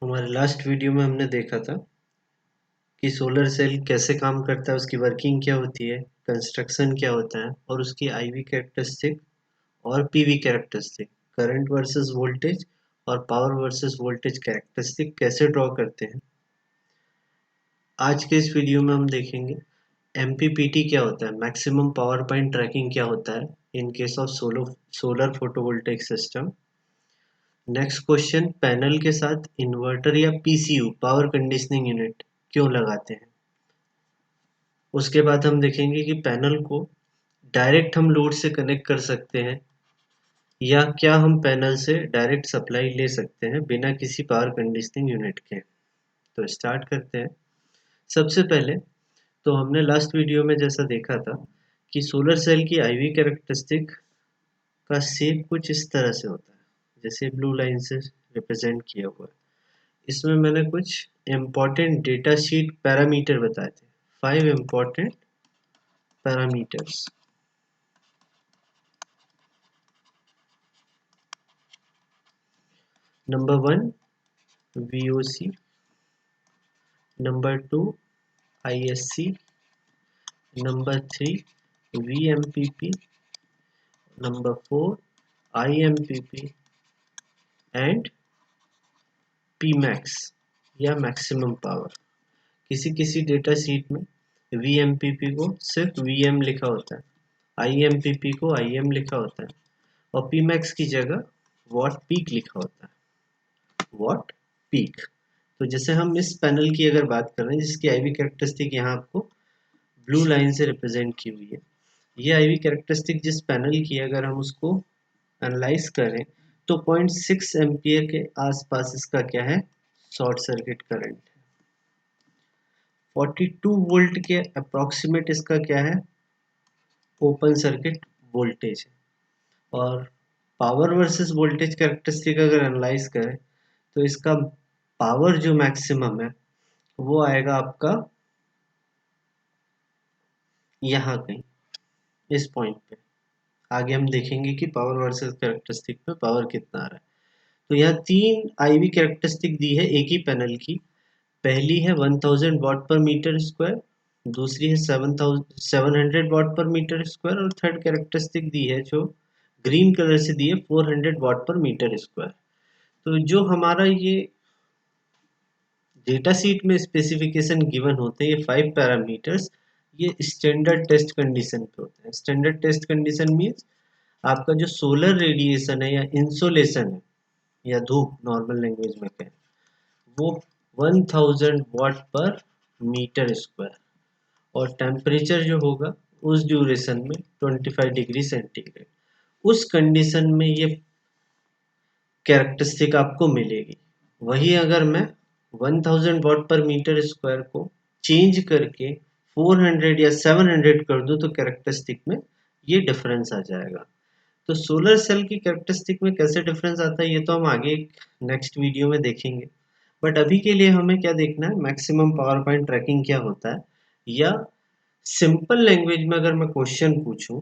हमारे last video में हमने देखा था कि सोलर सेल कैसे काम करता है, उसकी वर्किंग क्या होती है, कंस्ट्रक्शन क्या होता है और उसकी आईवी कैरेक्टरिस्टिक और PV characteristic, current versus voltage और पावर वर्सेस वोल्टेज कैरेक्टरिस्टिक कैसे ड्रॉ करते हैं। आज के इस वीडियो में हम देखेंगे एमपीपीटी क्या होता है, मैक्सिमम पावर पॉइंट ट्रैकिंग क्या होता है in case of solar photovoltaic system. Next question, panel के साथ इन्वर्टर या पीसीयू पावर कंडीशनिंग यूनिट क्यों लगाते हैं। उसके बाद हम देखेंगे कि पैनल को डायरेक्ट हम लोड से कनेक्ट कर सकते हैं या क्या हम पैनल से डायरेक्ट सप्लाई ले सकते हैं बिना किसी पावर कंडीशनिंग यूनिट के। तो स्टार्ट करते हैं। सबसे पहले तो हमने लास्ट वीडियो में जैसा देखा था कि सोलर सेल की आईवी कैरेक्टरिस्टिक का शेप कुछ इस तरह से होता है, जैसे ब्लू लाइन से रिप्रेजेंट किया हुआ है। इसमें मैंने कुछ इम्पॉर्टेंट डेटा शीट पैरामीटर बताए थे, 5 important parameters. Number 1 VOC, number 2 ISC, number 3 VMPP, number 4 IMPP and Pmax या मैक्सिमम पावर। किसी किसी डेटा शीट में VMPP को सिर्फ VM लिखा होता है, IMPP को IM लिखा होता है और Pmax की जगह वॉट पीक लिखा होता है, वॉट पीक। तो जैसे हम इस पैनल की अगर बात कर रहे हैं जिसकी आईवी कैरेक्टरिस्टिक यहाँ आपको ब्लू लाइन से रिप्रेजेंट की हुई है, ये आईवी कैरेक्टरिस्टिक जिस पैनल की अगर हम उसको एनालाइज करें तो 0.6 एम्पियर के आसपास इसका क्या है, शॉर्ट सर्किट करंट है। 42 वोल्ट के अप्रॉक्सीमेट इसका क्या है, ओपन सर्किट वोल्टेज है। और पावर वर्सेस वोल्टेज कैरेक्टरिस्टिक अगर एनालाइज करें तो इसका पावर जो मैक्सिमम है वो आएगा आपका यहाँ कहीं इस पॉइंट पे। आगे हम देखेंगे कि पावर वर्सेस कैरेक्टरिस्टिक पे पावर कितना आ रहा है। तो यहाँ 3 आईवी कैरेक्टरिस्टिक दी है एक ही पैनल की। पहली है 1000 वाट पर मीटर स्क्वायर, दूसरी है 700 वाट पर मीटर स्क्वायर और थर्ड कैरेक्टरिस्टिक दी है जो ग्रीन कलर से दी है 400 वाट पर मीटर स्क्वायर। तो जो हमारा ये डेटा शीट में स्पेसिफिकेशन गिवन होते हैं, ये 5 पैरामीटर्स, ये स्टैंडर्ड टेस्ट कंडीशन पे होते हैं। स्टैंडर्ड टेस्ट कंडीशन मीन्स आपका जो सोलर रेडिएशन है या इंसोलेशन है या धूप नॉर्मल लैंग्वेज में कहें, वो 1000 वाट पर मीटर स्क्वायर और टेम्परेचर जो होगा उस ड्यूरेशन में 25 डिग्री सेंटीग्रेड, उस कंडीशन में ये कैरेक्टरिस्टिक आपको मिलेगी। वही अगर मैं 1000 वाट पर मीटर स्क्वायर को चेंज करके 400 या 700 कर दूं तो कैरेक्टरिस्टिक में ये डिफरेंस आ जाएगा। तो सोलर सेल की कैरेक्टरिस्टिक में कैसे डिफरेंस आता है ये तो हम आगे नेक्स्ट वीडियो में देखेंगे। बट अभी के लिए हमें क्या देखना है, मैक्सिमम पावर पॉइंट ट्रैकिंग क्या होता है, या सिंपल लैंग्वेज में अगर मैं क्वेश्चन पूछूं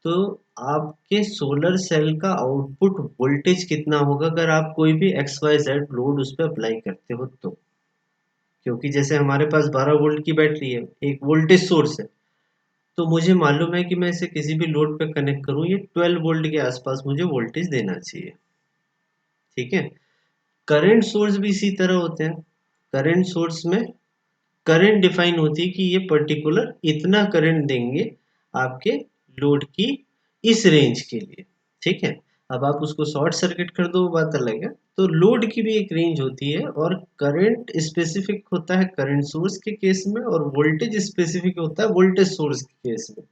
तो आपके सोलर सेल का आउटपुट वोल्टेज कितना होगा अगर आप कोई भी XYZ लोड उस पर अप्लाई करते हो तो। क्योंकि जैसे हमारे पास 12 वोल्ट की बैटरी है, एक वोल्टेज सोर्स है, तो मुझे मालूम है कि मैं इसे किसी भी लोड पे कनेक्ट करूं ये 12 वोल्ट के आसपास मुझे वोल्टेज देना चाहिए। ठीक है। करंट सोर्स भी इसी तरह होते हैं। करंट सोर्स में करंट डिफाइन होती है कि ये पर्टिकुलर इतना करंट देंगे आपके लोड की इस रेंज के लिए। ठीक है। अब आप उसको शॉर्ट सर्किट कर दो वो बात अलग है। तो लोड की भी एक रेंज होती है और करंट स्पेसिफिक होता है करंट सोर्स के केस में और वोल्टेज स्पेसिफिक होता है वोल्टेज सोर्स के केस में।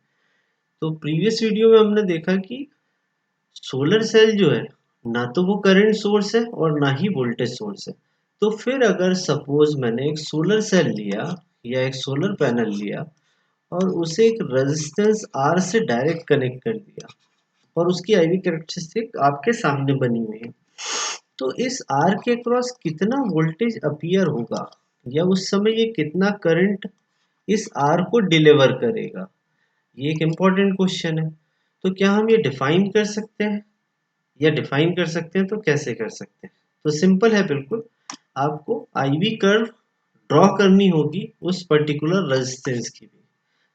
तो प्रीवियस वीडियो में हमने देखा कि सोलर सेल जो है ना तो वो करंट सोर्स है और ना ही वोल्टेज सोर्स है। तो फिर अगर सपोज मैंने एक सोलर सेल लिया या एक सोलर पैनल लिया और उसे एक रेजिस्टेंस R से डायरेक्ट कनेक्ट कर दिया और उसकी आईवी कैरेक्टरिस्टिक आपके सामने बनी हुई है, तो इस R के क्रॉस कितना वोल्टेज अपीयर होगा या उस समय ये कितना करंट इस R को डिलीवर करेगा, ये एक इम्पॉर्टेंट क्वेश्चन है। तो क्या हम ये डिफाइन कर सकते हैं, या डिफाइन कर सकते हैं तो कैसे कर सकते हैं। तो सिंपल है बिल्कुल। आपको IV कर्व ड्रॉ करनी होगी उस पर्टिकुलर रेजिस्टेंस की भी।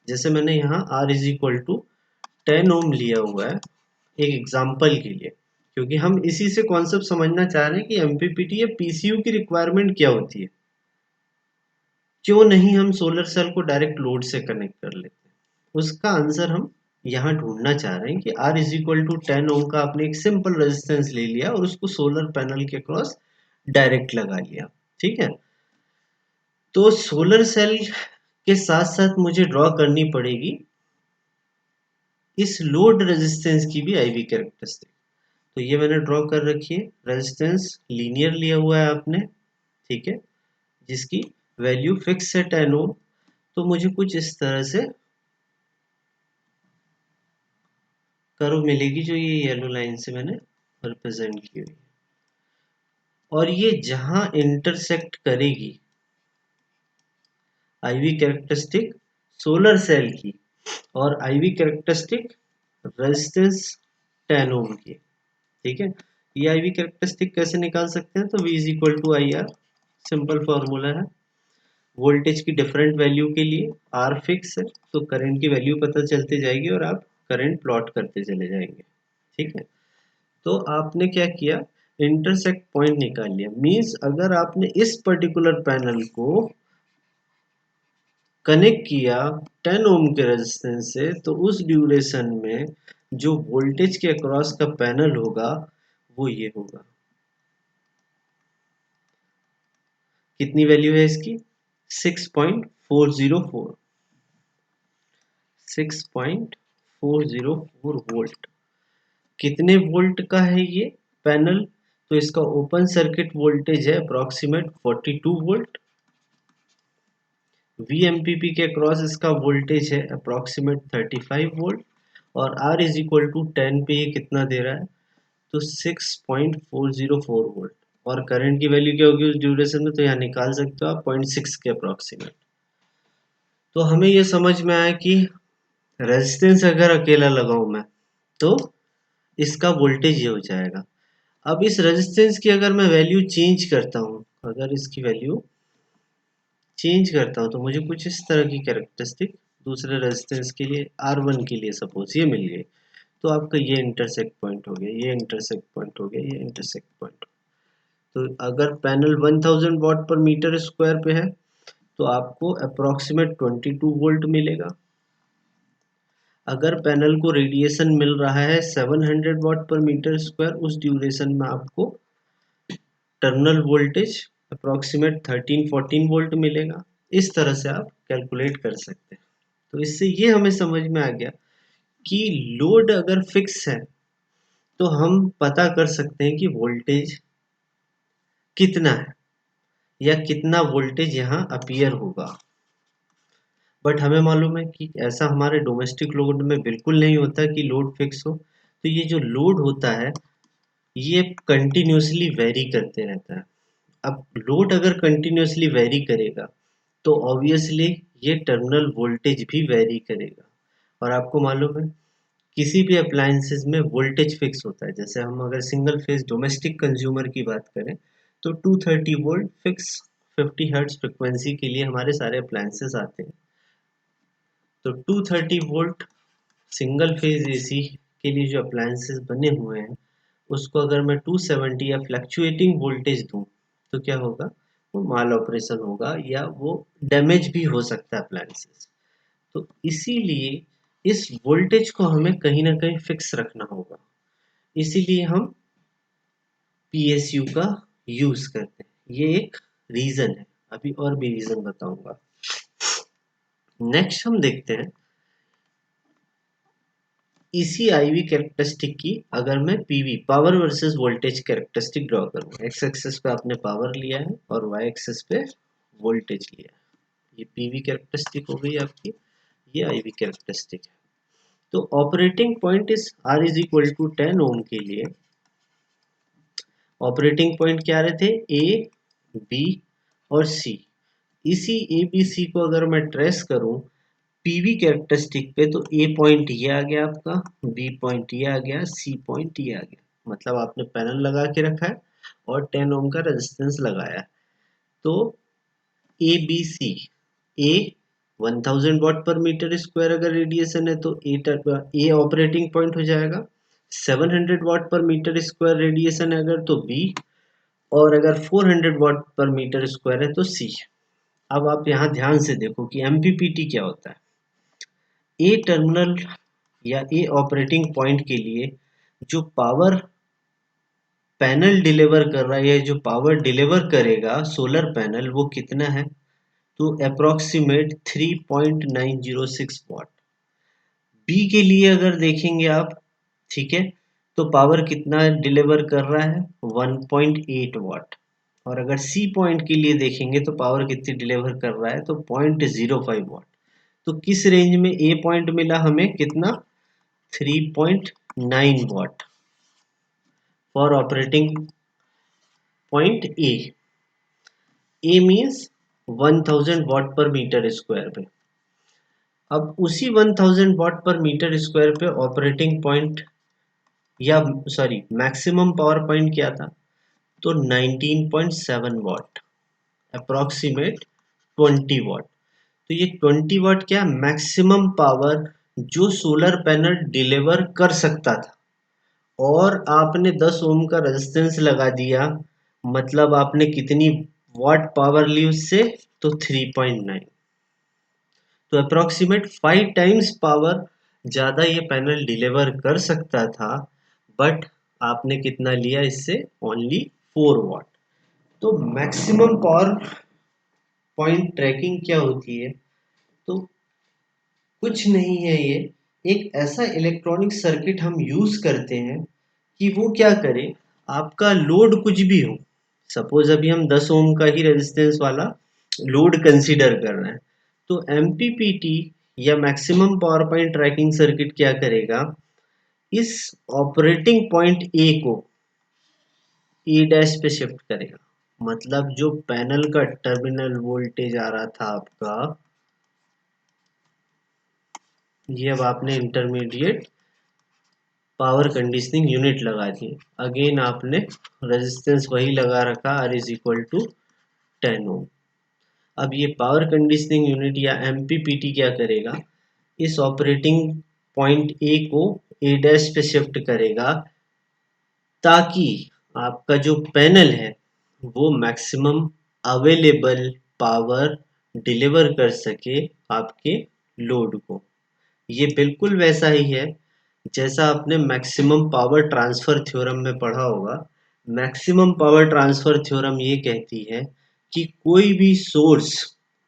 जैसे मैंने यहाँ R इज इक्वल टू 10 ओम लिया हुआ है एक एग्जाम्पल के लिए, क्योंकि हम इसी से कॉन्सेप्ट समझना चाह रहे हैं कि MPPT या PCU की रिक्वायरमेंट क्या होती है। क्यों नहीं हम सोलर सेल को डायरेक्ट लोड से कनेक्ट कर लेते हैं, उसका आंसर हम यहाँ ढूंढना चाह रहे हैं कि R इज इक्वल टू 10 ओम का आपने एक सिंपल रेजिस्टेंस ले लिया और उसको सोलर पैनल के क्रॉस डायरेक्ट लगा लिया। ठीक है, तो सोलर सेल के साथ साथ मुझे ड्रॉ करनी पड़ेगी इस लोड रेजिस्टेंस की भी IV कैरेक्टरिस्टिक। तो ये मैंने ड्रॉ कर रखी है, रेजिस्टेंस लीनियर लिया हुआ है आपने, ठीक है, जिसकी वैल्यू फिक्स है 10 ओम। तो मुझे कुछ इस तरह से कर्व मिलेगी जो ये येलो लाइन से मैंने रिप्रेजेंट की हुई है, और ये जहां इंटरसेक्ट करेगी IV कैरेक्टरिस्टिक सोलर सेल की और IV कैरेक्टरिस्टिक रेजिस्टेंस 10 ओम की, ठीक है। ये IV कैरेक्टरिस्टिक कैसे निकाल सकते हैं, तो V is equal to IR, simple formula है। वोल्टेज की डिफरेंट वैल्यू के लिए R फिक्स है, तो करंट की वैल्यू पता चलती जाएगी और आप करंट प्लॉट करते चले जाएंगे। ठीक है, तो आपने क्या किया, इंटरसेक्ट पॉइंट निकाल लिया। मींस अगर आपने इस पर्टिकुलर पैनल को कनेक्ट किया 10 ओम के रेजिस्टेंस से, तो उस ड्यूरेशन में जो वोल्टेज के अक्रॉस का पैनल होगा वो ये होगा। कितनी वैल्यू है इसकी, 6.404 6.404 वोल्ट। कितने वोल्ट का है ये पैनल, तो इसका ओपन सर्किट वोल्टेज है अप्रोक्सीमेट 42 वोल्ट। VMPP के क्रॉस इसका वोल्टेज है अप्रोक्सीमेट 35 वोल्ट, और R इज इक्वल टू 10 पे ये कितना दे रहा है, तो 6.404 वोल्ट। और करंट की वैल्यू क्या होगी उस ड्यूरेशन में, तो यहाँ निकाल सकते हो आप 0.6 के अप्रोक्सीमेट। तो हमें ये समझ में आया कि रेजिस्टेंस अगर अकेला लगाऊं मैं तो इसका वोल्टेज ये हो जाएगा। अब इस रेजिस्टेंस की अगर मैं वैल्यू चेंज करता हूँ, अगर इसकी वैल्यू चेंज करता हूँ तो मुझे कुछ इस तरह की कैरेक्टरिस्टिक दूसरे रेजिस्टेंस के लिए R1 के लिए सपोज ये मिल गई। तो आपका ये इंटरसेक्ट पॉइंट हो गया, ये इंटरसेक्ट पॉइंट हो गया, ये इंटरसेक्ट पॉइंट। तो अगर पैनल 1000 वॉट पर मीटर स्क्वायर पे है तो आपको अप्रोक्सीमेट 22 वोल्ट मिलेगा। अगर पैनल को रेडिएशन मिल रहा है 700 वॉट पर मीटर स्क्वायर, उस ड्यूरेशन में आपको टर्मिनल वोल्टेज अप्रोक्सीमेट 13-14 वोल्ट मिलेगा। इस तरह से आप कैलकुलेट कर सकते हैं। तो इससे ये हमें समझ में आ गया कि लोड अगर फिक्स है तो हम पता कर सकते हैं कि वोल्टेज कितना है या कितना वोल्टेज यहाँ अपीयर होगा। बट हमें मालूम है कि ऐसा हमारे डोमेस्टिक लोड में बिल्कुल नहीं होता कि लोड फिक्स हो। तो ये जो लोड होता है ये कंटिन्यूसली वेरी करते रहता है। अब लोड अगर कंटिन्यूसली वेरी करेगा तो ऑब्वियसली ये टर्मिनल वोल्टेज भी वेरी करेगा। और आपको मालूम है किसी भी अप्लायंसेस में वोल्टेज फिक्स होता है। जैसे हम अगर सिंगल फेज डोमेस्टिक कंज्यूमर की बात करें तो 230 वोल्ट फिक्स 50 हर्ट्ज फ्रिक्वेंसी के लिए हमारे सारे अप्लायंसेस आते हैं। तो 230 वोल्ट सिंगल फेज AC के लिए जो अप्लायंसेस बने हुए हैं उसको अगर मैं 270 या फ्लक्चुएटिंग वोल्टेज दूं तो क्या होगा, वो माल ऑपरेशन होगा या वो डैमेज भी हो सकता है अप्लायंसेस। तो इसीलिए इस वोल्टेज को हमें कहीं ना कहीं फिक्स रखना होगा, इसीलिए हम PSU का यूज करते हैं। ये एक रीजन है, अभी और भी रीजन बताऊंगा। नेक्स्ट हम देखते हैं इसी IV कैरेक्टरिस्टिक की अगर मैं PV power versus voltage characteristic draw करूँ। एक्स एक्सिस पे आपने पावर लिया है और वाई एक्सिस पे वोल्टेज लिया है। ये PV कैरेक्टरिस्टिक हो गई आपकी, ये IV कैरेक्टरिस्टिक है। तो ऑपरेटिंग पॉइंट इस R इज इक्वल टू 10 ओम के लिए ऑपरेटिंग पॉइंट क्या रहे थे, A, B और C। इसी ABC को अगर मैं ट्रेस करूं PV कैरेक्टरिस्टिक पे तो A पॉइंट ये आ गया आपका, B पॉइंट ये आ गया, C पॉइंट ये आ गया। मतलब आपने पैनल लगा के रखा है और 10 ओम का रेजिस्टेंस लगाया है। तो ए बी सी, ए 1000 वाट पर मीटर स्क्वायर अगर रेडिएशन है तो ए ऑपरेटिंग पॉइंट हो जाएगा। 700 वाट पर मीटर स्क्वायर रेडिएशन है अगर तो बी, और अगर 400 वाट पर मीटर स्क्वायर है तो सी। अब आप यहाँ ध्यान से देखो कि एमपीपीटी क्या होता है। ए टर्मिनल या ए ऑपरेटिंग पॉइंट के लिए जो पावर पैनल डिलीवर कर रहा है या जो पावर डिलीवर करेगा सोलर पैनल, वो कितना है, तो अप्रोक्सीमेट 3.906 वाट। बी के लिए अगर देखेंगे आप, ठीक है, तो पावर कितना डिलीवर कर रहा है, 1.8 वाट। और अगर सी पॉइंट के लिए देखेंगे तो पावर कितनी डिलीवर कर रहा है, तो 0.05 वाट। तो किस रेंज में ए पॉइंट मिला हमें, कितना, 3.9 वाट for operating point A. A means 1000 वाट पर मीटर स्क्वायर पे। अब उसी 1000 वाट पर मीटर स्क्वायर पे ऑपरेटिंग पॉइंट या सॉरी मैक्सिमम पावर पॉइंट क्या था, तो 19.7 वाट, अप्रोक्सीमेट 20 वाट। तो ये 20 वाट क्या, मैक्सिमम पावर जो सोलर पैनल डिलीवर कर सकता था। और आपने 10 ओम का रेजिस्टेंस लगा दिया, मतलब आपने कितनी वाट पावर ली उससे, तो 3.9। तो अप्रोक्सीमेट 5 टाइम्स पावर ज़्यादा ये पैनल डिलीवर कर सकता था, बट आपने कितना लिया इससे, ओनली 4 वाट। तो मैक्सिमम पावर पॉइंट ट्रैकिंग क्या होती है, तो कुछ नहीं है, ये एक ऐसा इलेक्ट्रॉनिक सर्किट हम यूज करते हैं कि वो क्या करे, आपका लोड कुछ भी हो, सपोज अभी हम 10 ओम का ही रेजिस्टेंस वाला लोड कंसीडर कर रहे हैं, तो एमपीपीटी या maximum power point trekking circuit क्या करेगा, इस ऑपरेटिंग पॉइंट ए को ए डैश पे शिफ्ट करेगा। मतलब जो पैनल का टर्मिनल वोल्टेज आ रहा था आपका, ये अब आपने इंटरमीडिएट पावर कंडीशनिंग यूनिट लगा दी, अगेन आपने रेजिस्टेंस वही लगा रखा, R इज इक्वल टू 10 ओम। अब ये पावर कंडीशनिंग यूनिट या एमपीपीटी क्या करेगा, इस ऑपरेटिंग पॉइंट ए को ए डैश पे शिफ्ट करेगा, ताकि आपका जो पैनल है वो मैक्सिमम अवेलेबल पावर डिलीवर कर सके आपके लोड को। ये बिल्कुल वैसा ही है जैसा आपने मैक्सिमम पावर ट्रांसफर थ्योरम में पढ़ा होगा। मैक्सिमम पावर ट्रांसफर थ्योरम ये कहती है कि कोई भी सोर्स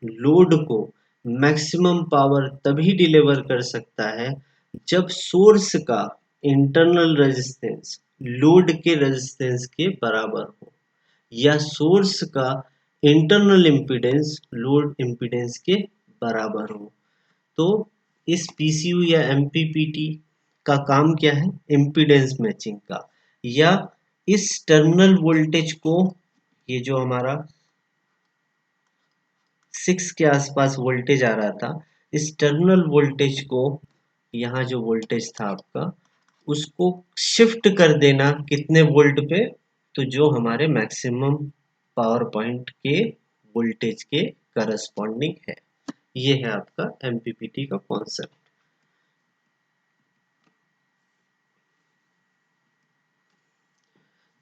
लोड को मैक्सिमम पावर तभी डिलीवर कर सकता है जब सोर्स का इंटरनल रेजिस्टेंस लोड के रेजिस्टेंस के बराबर हो, या सोर्स का इंटरनल इम्पीडेंस लोड इम्पीडेंस के बराबर हो। तो इस पीसीयू या एमपीपीटी का काम क्या है, इम्पीडेंस मैचिंग का, या इस टर्मिनल वोल्टेज को, ये जो हमारा 6 के आसपास वोल्टेज आ रहा था, इस टर्मिनल वोल्टेज को, यहाँ जो वोल्टेज था आपका, उसको शिफ्ट कर देना कितने वोल्ट पे, तो जो हमारे मैक्सिमम पावर पॉइंट के वोल्टेज के करस्पॉन्डिंग है। ये है आपका एमपीपीटी का कॉन्सेप्ट।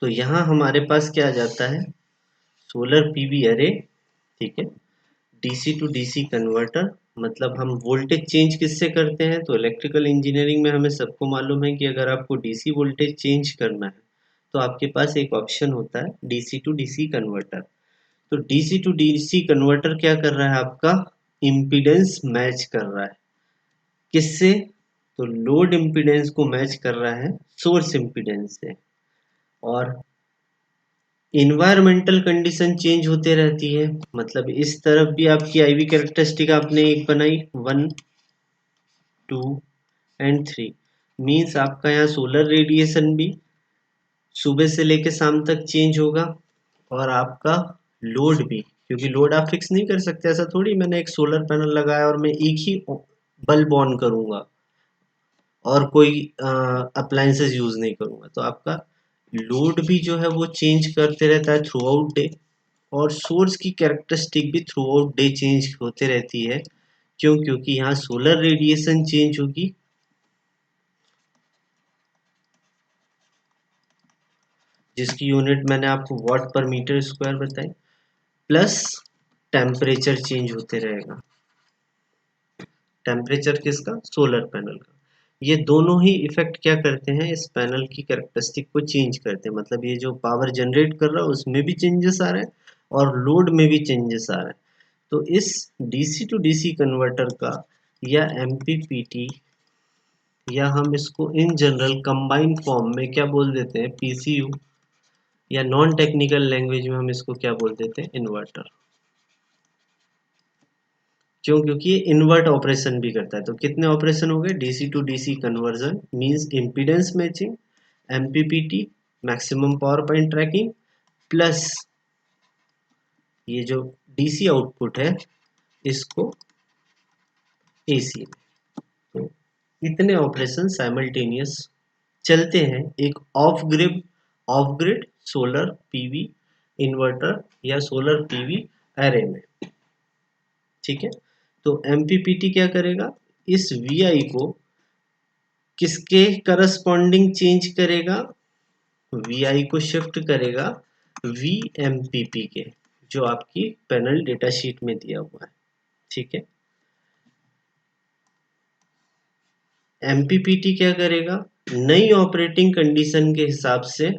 तो यहाँ हमारे पास क्या आ जाता है, सोलर पीवी अरे, ठीक है, डीसी टू डीसी कन्वर्टर। मतलब हम वोल्टेज चेंज किससे करते हैं, तो इलेक्ट्रिकल इंजीनियरिंग में हमें सबको मालूम है कि अगर आपको डीसी वोल्टेज चेंज करना है तो आपके पास एक ऑप्शन होता है डीसी टू डीसी कन्वर्टर। तो डीसी टू डीसी कन्वर्टर क्या कर रहा है, आपका इम्पीडेंस मैच कर रहा है, किससे, तो लोड इम्पीडेंस को मैच कर रहा है सोर्स इम्पीडेंस से। और इन्वायरमेंटल कंडीशन चेंज होते रहती है, मतलब इस तरफ भी आपकी आईवी कैरेक्टरिस्टिक आपने एक बनाई 1 2 एंड 3, मीन्स आपका यहाँ सोलर रेडिएशन भी सुबह से लेकर शाम तक चेंज होगा, और आपका लोड भी, क्योंकि लोड आप फिक्स नहीं कर सकते, ऐसा थोड़ी मैंने एक सोलर पैनल लगाया और मैं एक ही बल्ब ऑन करूंगा और कोई अप्लायंसेस यूज नहीं करूंगा, तो आपका लोड भी जो है वो चेंज करते रहता है थ्रू आउट डे। और सोर्स की कैरेक्टरिस्टिक भी थ्रू आउट डे चेंज होते रहती है। क्यों? क्योंकि यहाँ सोलर रेडिएशन चेंज होगी, जिसकी यूनिट मैंने आपको वॉट पर मीटर स्क्वायर बताई, प्लस टेम्परेचर चेंज होते रहेगा। टेम्परेचर किसका? सोलर पैनल का। ये दोनों ही इफेक्ट क्या करते हैं? इस पैनल की कैरेक्टरिस्टिक को चेंज करते हैं। मतलब ये जो पावर जनरेट कर रहा है उसमें भी चेंजेस आ रहे हैं और लोड में भी चेंजेस आ रहे हैं। तो इस डीसी टू डीसी कन्वर्टर का या एमपीपीटी, या हम इसको इन जनरल कंबाइंड फॉर्म में क्या बोल देते हैं? पीसीयू, या नॉन टेक्निकल लैंग्वेज में हम इसको क्या बोल देते हैं? इन्वर्टर। क्यों? क्योंकि ये इन्वर्ट ऑपरेशन भी करता है। तो कितने ऑपरेशन हो गए? DC to DC conversion means impedance matching, MPPT maximum power point tracking, plus ये जो डीसी आउटपुट है इसको एसी में। तो इतने ऑपरेशन साइमल्टेनियस चलते हैं एक of grid solar PV inverter या सोलर पीवी एरे में। ठीक है, तो एमपीपीटी क्या करेगा? इस वीआई को किसके करस्पॉन्डिंग चेंज करेगा? वीआई को शिफ्ट करेगा वीएमपीपी के, जो आपकी पैनल डेटा शीट में दिया हुआ है। ठीक है, एमपीपीटी क्या करेगा? नई ऑपरेटिंग कंडीशन के हिसाब से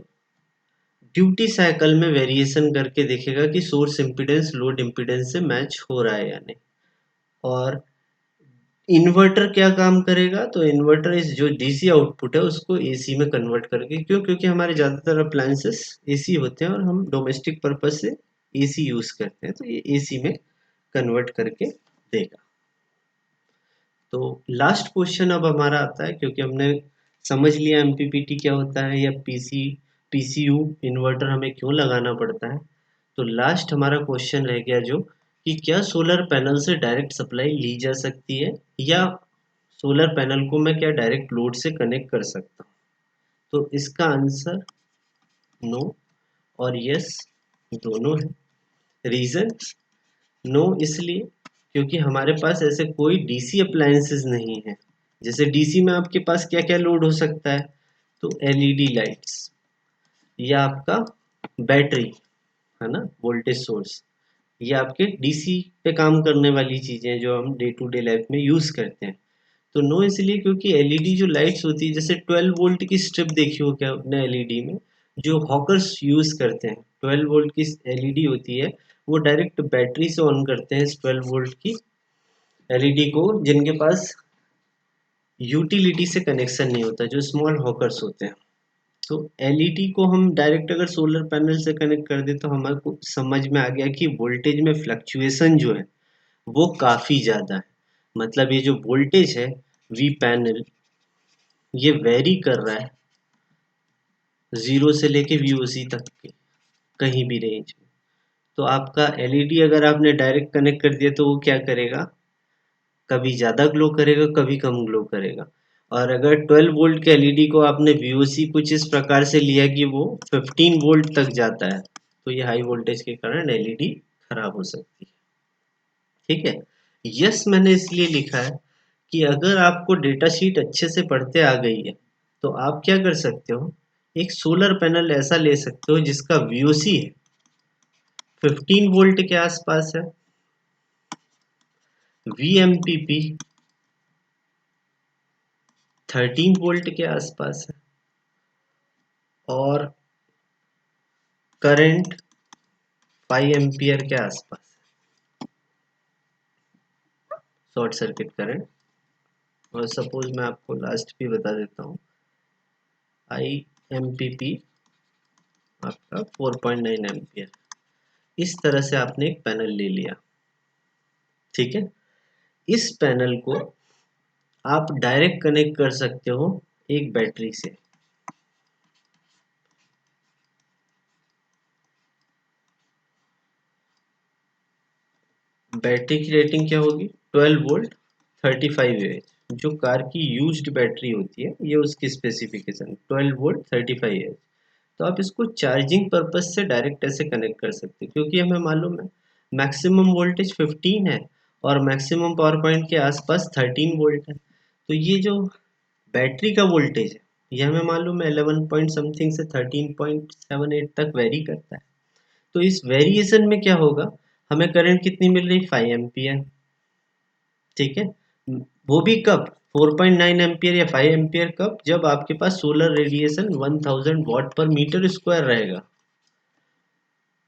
ड्यूटी साइकिल में वेरिएशन करके देखेगा कि सोर्स इम्पीडेंस लोड इम्पीडेंस से मैच हो रहा है या नहीं। और इन्वर्टर क्या काम करेगा? तो इन्वर्टर इस जो डीसी आउटपुट है उसको एसी में कन्वर्ट करके, क्यों? क्योंकि हमारे ज़्यादातर अप्लायंसेस एसी होते हैं और हम डोमेस्टिक पर्पज से एसी यूज़ करते हैं, तो ये एसी में कन्वर्ट करके देगा। तो लास्ट क्वेश्चन अब हमारा आता है, क्योंकि हमने समझ लिया एमपीपीटी क्या होता है या पीसीयू इन्वर्टर हमें क्यों लगाना पड़ता है। तो लास्ट हमारा क्वेश्चन रह गया जो कि क्या सोलर पैनल से डायरेक्ट सप्लाई ली जा सकती है, या सोलर पैनल को मैं क्या डायरेक्ट लोड से कनेक्ट कर सकता हूँ? तो इसका आंसर नो और यस दोनों है। रीजन नो इसलिए क्योंकि हमारे पास ऐसे कोई डीसी अप्लायंसेस नहीं है। जैसे डीसी में आपके पास क्या क्या लोड हो सकता है? तो एलईडी लाइट्स, या आपका बैटरी, है ना, वोल्टेज सोर्स, ये आपके डीसी पे काम करने वाली चीजें जो हम डे टू डे लाइफ में यूज करते हैं। तो नो इसलिए क्योंकि एलईडी जो लाइट्स होती है, जैसे 12 वोल्ट की स्ट्रिप देखी हो क्या आपने एलईडी में, जो हॉकर्स यूज करते हैं, 12 वोल्ट की एलईडी होती है, वो डायरेक्ट बैटरी से ऑन करते हैं इस 12 वोल्ट की एलईडी को, जिनके पास यूटिलिटी से कनेक्शन नहीं होता, जो स्मॉल हॉकर्स होते हैं। तो एलईडी को हम डायरेक्ट अगर सोलर पैनल से कनेक्ट कर दे तो हमारे को समझ में आ गया कि वोल्टेज में फ्लक्चुएशन जो है वो काफ़ी ज़्यादा है। मतलब ये जो वोल्टेज है वी पैनल, ये वेरी कर रहा है 0 से लेके वीओसी तक के कहीं भी रेंज में। तो आपका एलईडी अगर आपने डायरेक्ट कनेक्ट कर दिया तो वो क्या करेगा? कभी ज़्यादा ग्लो करेगा, कभी कम ग्लो करेगा। और अगर 12 वोल्ट के एलईडी को आपने वीओसी कुछ इस प्रकार से लिया कि वो 15 वोल्ट तक जाता है, तो ये हाई वोल्टेज के कारण एलईडी खराब हो सकती है। ठीक है, यस मैंने इसलिए लिखा है कि अगर आपको डेटा शीट अच्छे से पढ़ते आ गई है तो आप क्या कर सकते हो? एक सोलर पैनल ऐसा ले सकते हो जिसका वीओसी है 15 वोल्ट के आसपास है, वीएमपीपी 13 वोल्ट के आसपास है, और करंट 5 एम्पियर के आसपास, शॉर्ट सर्किट करंट। और सपोज मैं आपको लास्ट भी बता देता हूँ, आई एमपीपी आपका 4.9 एम्पियर। इस तरह से आपने एक पैनल ले लिया। ठीक है, इस पैनल को आप डायरेक्ट कनेक्ट कर सकते हो एक बैटरी से। बैटरी की रेटिंग क्या होगी? 12 वोल्ट 35 एच। जो कार की यूज्ड बैटरी होती है ये उसकी स्पेसिफिकेशन 12 वोल्ट 35 एच। तो आप इसको चार्जिंग पर्पज से डायरेक्ट ऐसे कनेक्ट कर सकते हैं, क्योंकि हमें मालूम है मैक्सिमम वोल्टेज 15 है और मैक्सिमम पावर पॉइंट के आसपास 13 वोल्ट है। तो ये जो बैटरी का वोल्टेज है ये हमें मालूम है 11 पॉइंट समथिंग से 13.78 तक वेरी करता है। तो इस वेरिएशन में क्या होगा, हमें करंट कितनी मिल रही, 5 एम्पियर। ठीक है, वो भी कब, 4.9 एम्पियर या 5 एम्पियर कब, जब आपके पास सोलर रेडिएशन 1000 वॉट पर मीटर स्क्वायर रहेगा।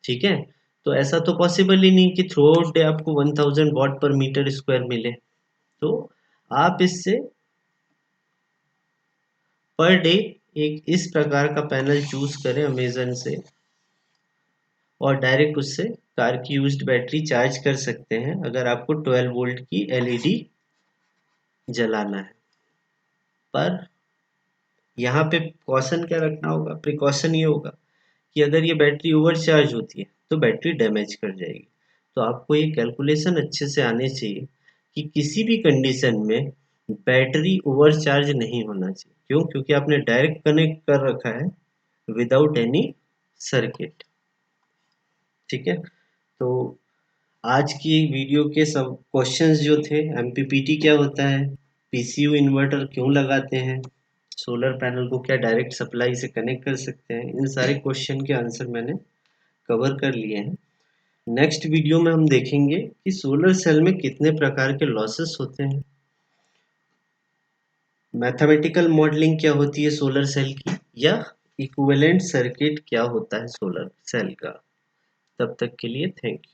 ठीक है, तो ऐसा तो पॉसिबल ही नहीं कि थ्रू आउट डे आपको 1000 वॉट पर मीटर स्क्वायर मिले। तो आप इससे पर डे एक इस प्रकार का पैनल चूज करें अमेजन से, और डायरेक्ट उससे कार की यूज्ड बैटरी चार्ज कर सकते हैं अगर आपको 12 वोल्ट की एलईडी जलाना है। पर यहाँ पे कॉशन क्या रखना होगा, प्रिकॉशन ये होगा कि अगर ये बैटरी ओवर चार्ज होती है तो बैटरी डैमेज कर जाएगी। तो आपको ये कैलकुलेशन अच्छे से आने चाहिए कि किसी भी कंडीशन में बैटरी ओवर चार्ज नहीं होना चाहिए। क्यों, क्योंकि आपने डायरेक्ट कनेक्ट कर रखा है विदाउट एनी सर्किट। ठीक है, तो आज की वीडियो के सब क्वेश्चंस जो थे, एमपीपीटी क्या होता है, पीसीयू इन्वर्टर क्यों लगाते हैं, सोलर पैनल को क्या डायरेक्ट सप्लाई से कनेक्ट कर सकते हैं, इन सारे क्वेश्चन के आंसर मैंने कवर कर लिए हैं। नेक्स्ट वीडियो में हम देखेंगे कि सोलर सेल में कितने प्रकार के लॉसेस होते हैं, मैथमेटिकल मॉडलिंग क्या होती है सोलर सेल की, या इक्विवेलेंट सर्किट क्या होता है सोलर सेल का। तब तक के लिए थैंक यू।